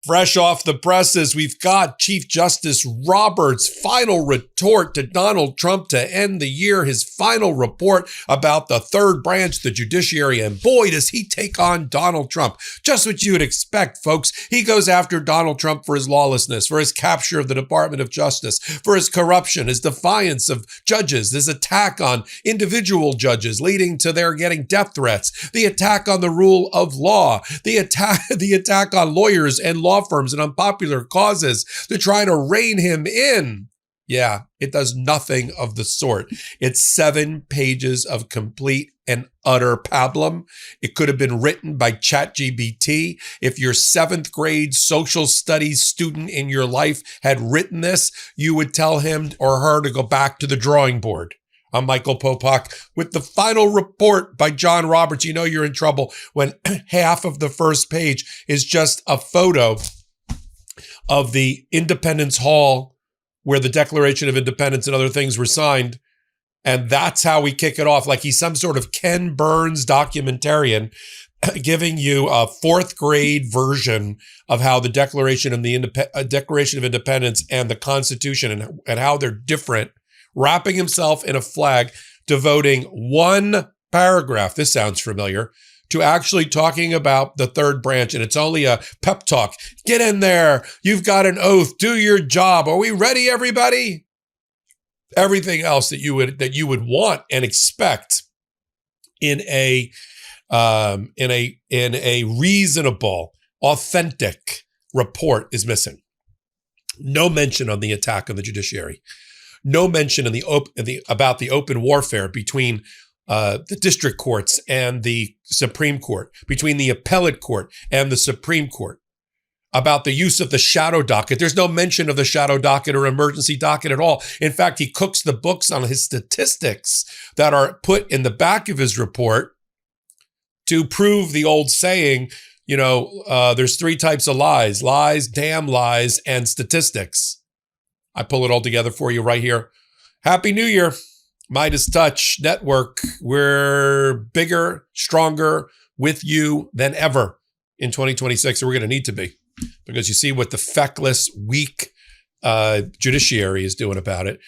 Fresh off the presses, we've got Chief Justice Roberts' final retort to Donald Trump to end the year, his final report about the third branch, the judiciary, and boy, does he take on Donald Trump. Just what you would expect, folks. He goes after Donald Trump for his lawlessness, for his capture of the Department of Justice, for his corruption, his defiance of judges, his attack on individual judges, leading to their getting death threats, the attack on the rule of law, the attack on lawyers and law firms and unpopular causes to try to rein him in. Yeah, it does nothing of the sort. It's 7 pages of complete and utter pablum. It could have been written by ChatGPT. If your 7th grade social studies student in your life had written this, you would tell him or her to go back to the drawing board. I'm Michael Popok with the final report by John Roberts. You know you're in trouble when half of the first page is just a photo of the Independence Hall where the Declaration of Independence and other things were signed. And that's how we kick it off, like he's some sort of Ken Burns documentarian giving you a 4th grade version of how the Declaration of Independence and the Constitution and how they're different, wrapping himself in a flag, devoting 1 paragraph, this sounds familiar, to actually talking about the third branch. And it's only a pep talk. Get in there. You've got an oath. Do your job. Are we ready, everybody? Everything else that you would want and expect in a reasonable, authentic report is missing. No mention on the attack on the judiciary. No mention about the open warfare between the district courts and the Supreme Court, between the appellate court and the Supreme Court, about the use of the shadow docket. There's no mention of the shadow docket or emergency docket at all. In fact, he cooks the books on his statistics that are put in the back of his report to prove the old saying, there's 3 types of lies: lies, damn lies, and statistics. I pull it all together for you right here. Happy New Year. MeidasTouch Network. We're bigger, stronger with you than ever in 2026. Or we're going to need to be, because you see what the feckless, weak judiciary is doing about it.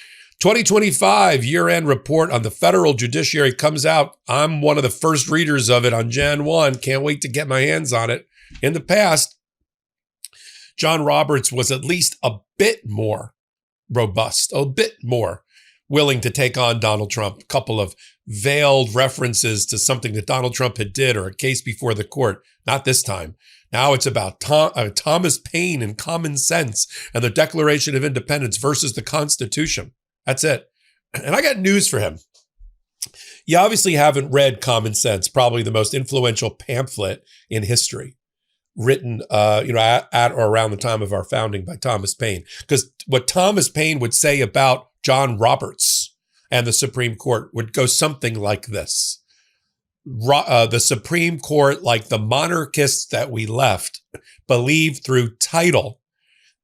2025 year-end report on the federal judiciary comes out. I'm one of the first readers of it on Jan 1. Can't wait to get my hands on it. In the past, John Roberts was at least a bit more robust, a bit more willing to take on Donald Trump. A couple of veiled references to something that Donald Trump had did or a case before the court. Not this time. Now it's about Thomas Paine and common sense and the Declaration of Independence versus the Constitution. That's it. And I got news for him. You obviously haven't read Common Sense, probably the most influential pamphlet in history, written at or around the time of our founding by Thomas Paine. Because what Thomas Paine would say about John Roberts and the Supreme Court would go something like this. The Supreme Court, like the monarchists that we left, believe through title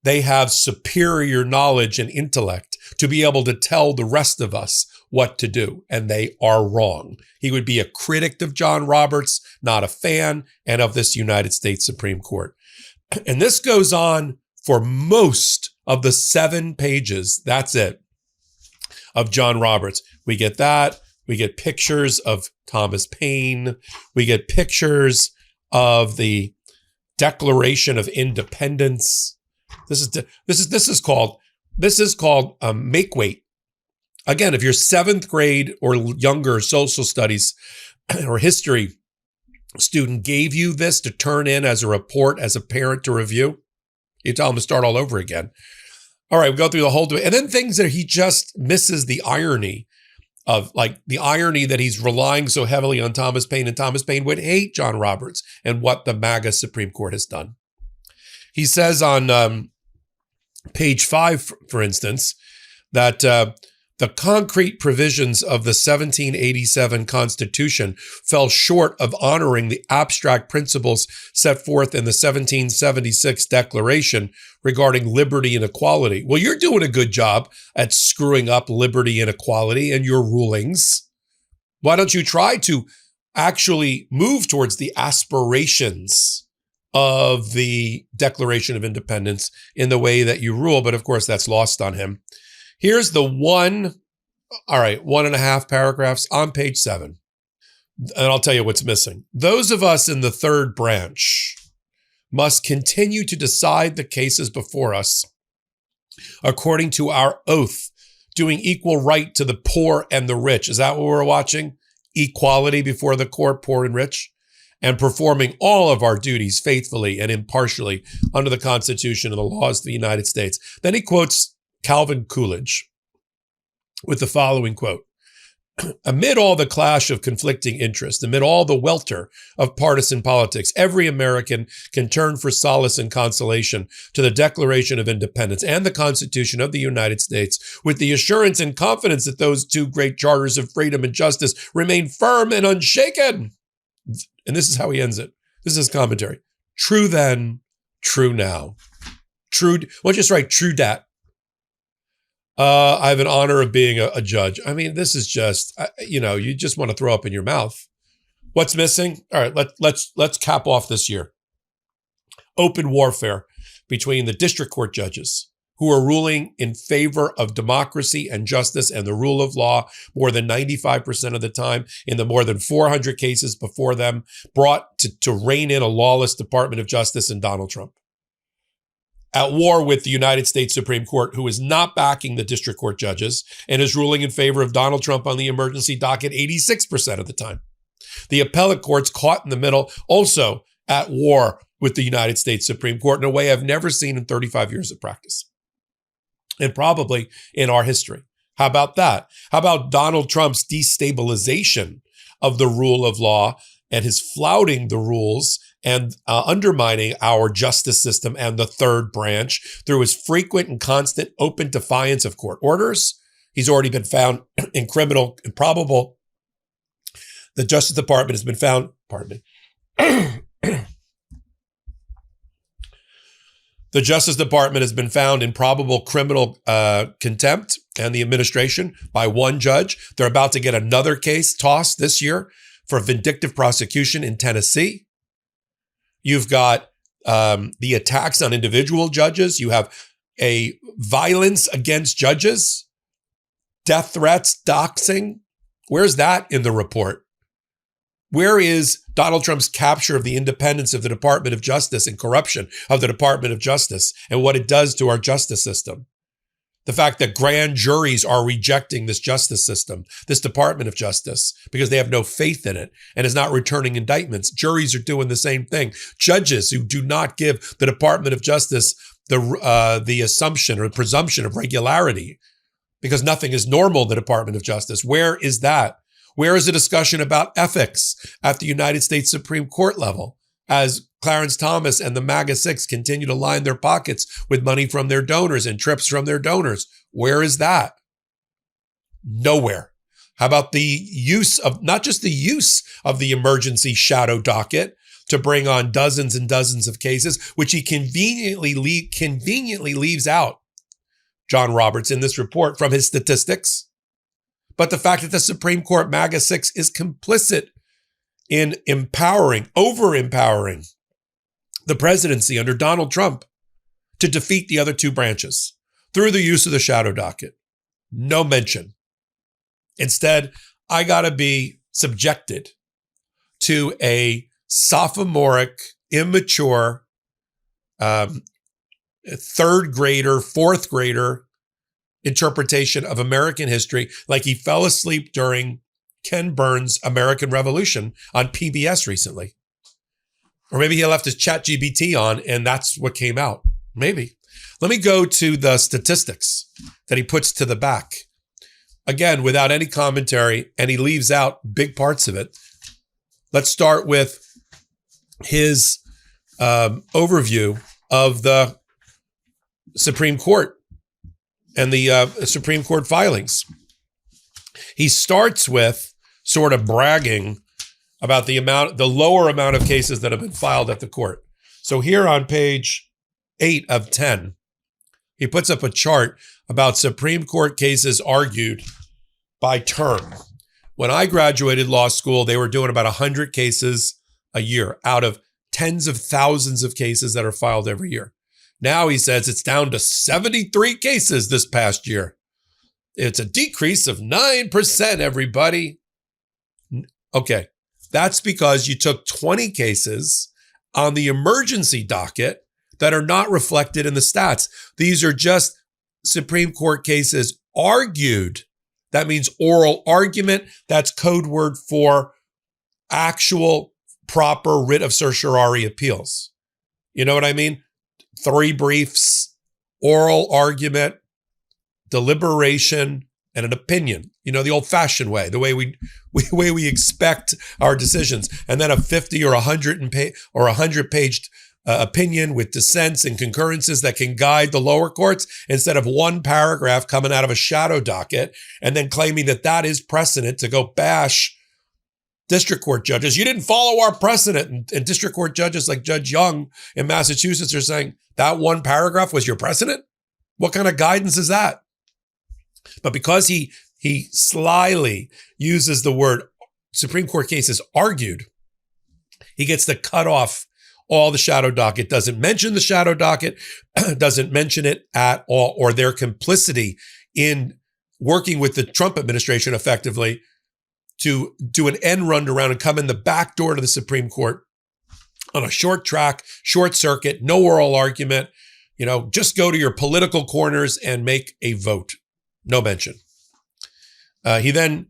they have superior knowledge and intellect to be able to tell the rest of us what to do, and they are wrong. He would be a critic of John Roberts, not a fan, and of this United States Supreme Court. And this goes on for most of the 7 pages, that's it, of John Roberts. We get that. We get pictures of Thomas Paine. We get pictures of the Declaration of Independence. This is called make weight. Again, if you're 7th grade or younger social studies or history student gave you this to turn in as a report as a parent to review, you tell them to start all over again. All right, we go through the whole debate. And then things that he just misses the irony of, like the irony that he's relying so heavily on Thomas Paine, and Thomas Paine would hate John Roberts and what the MAGA Supreme Court has done. He says on page 5, for instance, that the concrete provisions of the 1787 Constitution fell short of honoring the abstract principles set forth in the 1776 Declaration regarding liberty and equality. Well, you're doing a good job at screwing up liberty and equality in your rulings. Why don't you try to actually move towards the aspirations of the Declaration of Independence in the way that you rule. But of course, that's lost on him. Here's the 1.5 paragraphs on page 7. And I'll tell you what's missing. Those of us in the third branch must continue to decide the cases before us according to our oath, doing equal right to the poor and the rich. Is that what we're watching? Equality before the court, poor and rich, and performing all of our duties faithfully and impartially under the Constitution and the laws of the United States. Then he quotes Calvin Coolidge with the following quote: amid all the clash of conflicting interests, amid all the welter of partisan politics, every American can turn for solace and consolation to the Declaration of Independence and the Constitution of the United States, with the assurance and confidence that those two great charters of freedom and justice remain firm and unshaken. And this is how he ends it. This is his commentary. True then, true now. True, well, just write true dat. I have an honor of being a judge. I mean, this is just, you just want to throw up in your mouth. What's missing? All right, let's cap off this year. Open warfare between the district court judges who are ruling in favor of democracy and justice and the rule of law more than 95% of the time in the more than 400 cases before them, brought to rein in a lawless Department of Justice and Donald Trump. At war with the United States Supreme Court, who is not backing the district court judges and is ruling in favor of Donald Trump on the emergency docket 86% of the time. The appellate courts caught in the middle, also at war with the United States Supreme Court in a way I've never seen in 35 years of practice, and probably in our history. How about that? How about Donald Trump's destabilization of the rule of law and his flouting the rules and undermining our justice system and the third branch through his frequent and constant open defiance of court orders? He's already been found in criminal improbable. The Justice Department has been found, The Justice Department has been found in probable criminal contempt, and the administration by one judge. They're about to get another case tossed this year for vindictive prosecution in Tennessee. You've got the attacks on individual judges. You have a violence against judges, death threats, doxing. Where's that in the report? Where is Donald Trump's capture of the independence of the Department of Justice and corruption of the Department of Justice and what it does to our justice system? The fact that grand juries are rejecting this justice system, this Department of Justice, because they have no faith in it and is not returning indictments. Juries are doing the same thing. Judges who do not give the Department of Justice the assumption or presumption of regularity because nothing is normal in the Department of Justice. Where is that? Where is the discussion about ethics at the United States Supreme Court level as Clarence Thomas and the MAGA 6 continue to line their pockets with money from their donors and trips from their donors? Where is that? Nowhere. How about the use of, not just the use of the emergency shadow docket to bring on dozens and dozens of cases, which he conveniently leaves out, John Roberts, in this report from his statistics, but the fact that the Supreme Court MAGA 6 is complicit in over-empowering the presidency under Donald Trump to defeat the other two branches through the use of the shadow docket. No mention. Instead, I got to be subjected to a sophomoric, immature, third grader, fourth grader interpretation of American history, like he fell asleep during Ken Burns' American Revolution on PBS recently. Or maybe he left his ChatGPT on and that's what came out. Maybe. Let me go to the statistics that he puts to the back. Again, without any commentary, and he leaves out big parts of it. Let's start with his overview of the Supreme Court and the Supreme Court filings. He starts with sort of bragging about the lower amount of cases that have been filed at the court. So here on page 8 of 10, he puts up a chart about Supreme Court cases argued by term. When I graduated law school, they were doing about 100 cases a year out of tens of thousands of cases that are filed every year. Now he says it's down to 73 cases this past year. It's a decrease of 9%, everybody. Okay, that's because you took 20 cases on the emergency docket that are not reflected in the stats. These are just Supreme Court cases argued. That means oral argument. That's code word for actual proper writ of certiorari appeals. You know what I mean? 3 briefs, oral argument, deliberation, and an opinion. You know, the old-fashioned way, the way we expect our decisions, and then a 50 or 100-page opinion with dissents and concurrences that can guide the lower courts instead of one paragraph coming out of a shadow docket and then claiming that that is precedent to go bash district court judges. You didn't follow our precedent. And district court judges like Judge Young in Massachusetts are saying that one paragraph was your precedent? What kind of guidance is that? But because he slyly uses the word Supreme Court cases argued, he gets to cut off all the shadow docket, doesn't mention the shadow docket, doesn't mention it at all, or their complicity in working with the Trump administration effectively to do an end run around and come in the back door to the Supreme Court on a short track, short circuit, no oral argument, just go to your political corners and make a vote. No mention. He then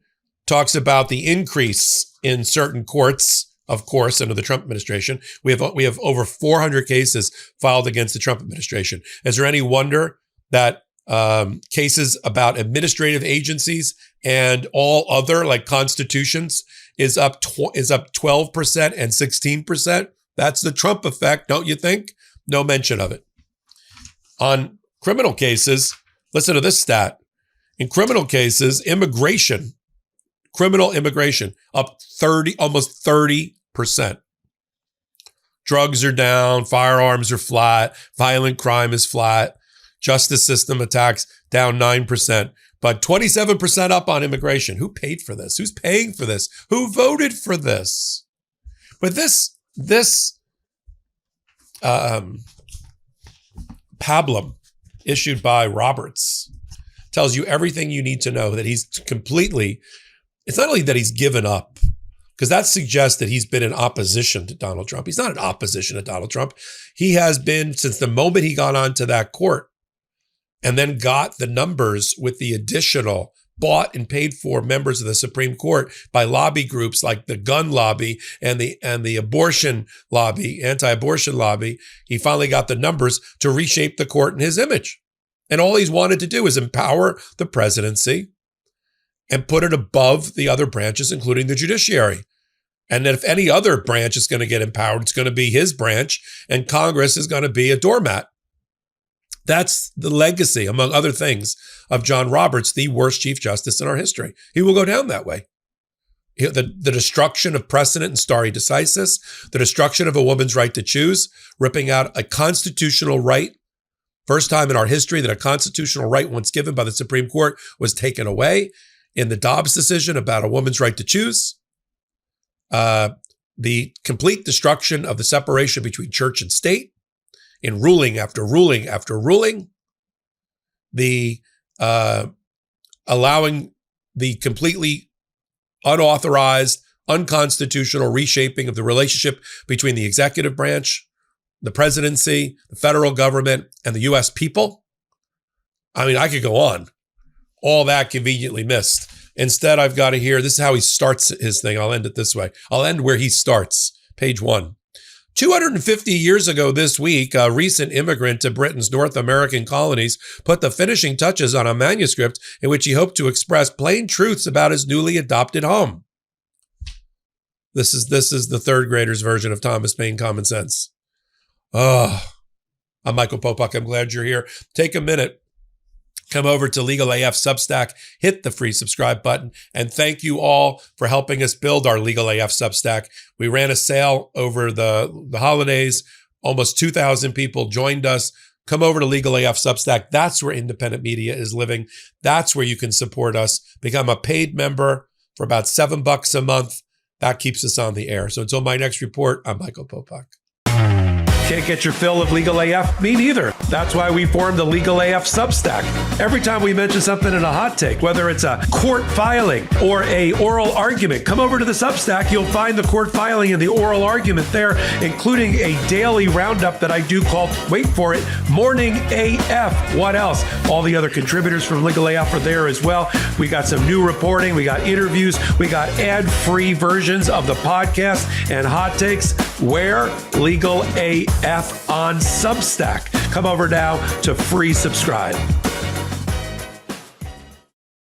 talks about the increase in certain courts, of course, under the Trump administration. We have over 400 cases filed against the Trump administration. Is there any wonder that cases about administrative agencies and all other like constitutions is up 12% and 16%? That's the Trump effect, don't you think? No mention of it. On criminal cases, listen to this stat. In criminal cases, criminal immigration, up almost 30%. Drugs are down, firearms are flat, violent crime is flat, justice system attacks down 9%, but 27% up on immigration. Who paid for this? Who's paying for this? Who voted for this? But this pablum issued by Roberts tells you everything you need to know, that he's completely, it's not only that he's given up, because that suggests that he's been in opposition to Donald Trump. He's not in opposition to Donald Trump. He has been since the moment he got onto that court and then got the numbers with the additional bought and paid for members of the Supreme Court by lobby groups like the gun lobby and the abortion lobby, anti-abortion lobby. He finally got the numbers to reshape the court in his image. And all he's wanted to do is empower the presidency and put it above the other branches, including the judiciary. And that if any other branch is going to get empowered, it's going to be his branch, and Congress is going to be a doormat. That's the legacy, among other things, of John Roberts, the worst Chief Justice in our history. He will go down that way. The destruction of precedent and stare decisis, the destruction of a woman's right to choose, ripping out a constitutional right. First time in our history that a constitutional right once given by the Supreme Court was taken away in the Dobbs decision about a woman's right to choose. The complete destruction of the separation between church and state in ruling after ruling after ruling. The allowing the completely unauthorized, unconstitutional reshaping of the relationship between the executive branch, the presidency, the federal government, and the U.S. people. I mean, I could go on. All that conveniently missed. Instead, I've got to hear, this is how he starts his thing. I'll end it this way. I'll end where he starts. Page 1. 250 years ago this week, a recent immigrant to Britain's North American colonies put the finishing touches on a manuscript in which he hoped to express plain truths about his newly adopted home. This is the third grader's version of Thomas Paine Common Sense. Oh, I'm Michael Popok. I'm glad you're here. Take a minute. Come over to Legal AF Substack, hit the free subscribe button, and thank you all for helping us build our Legal AF Substack. We ran a sale over the holidays. Almost 2,000 people joined us. Come over to Legal AF Substack. That's where independent media is living. That's where you can support us. Become a paid member for about $7 a month. That keeps us on the air. So until my next report, I'm Michael Popok. Can't get your fill of Legal AF? Me neither. That's why we formed the Legal AF Substack. Every time we mention something in a hot take, whether it's a court filing or a oral argument, come over to the Substack. You'll find the court filing and the oral argument there, including a daily roundup that I do called, wait for it, Morning AF. What else? All the other contributors from Legal AF are there as well. We got some new reporting. We got interviews. We got ad-free versions of the podcast and hot takes. Where? Legal AF on Substack. Come over now to free subscribe.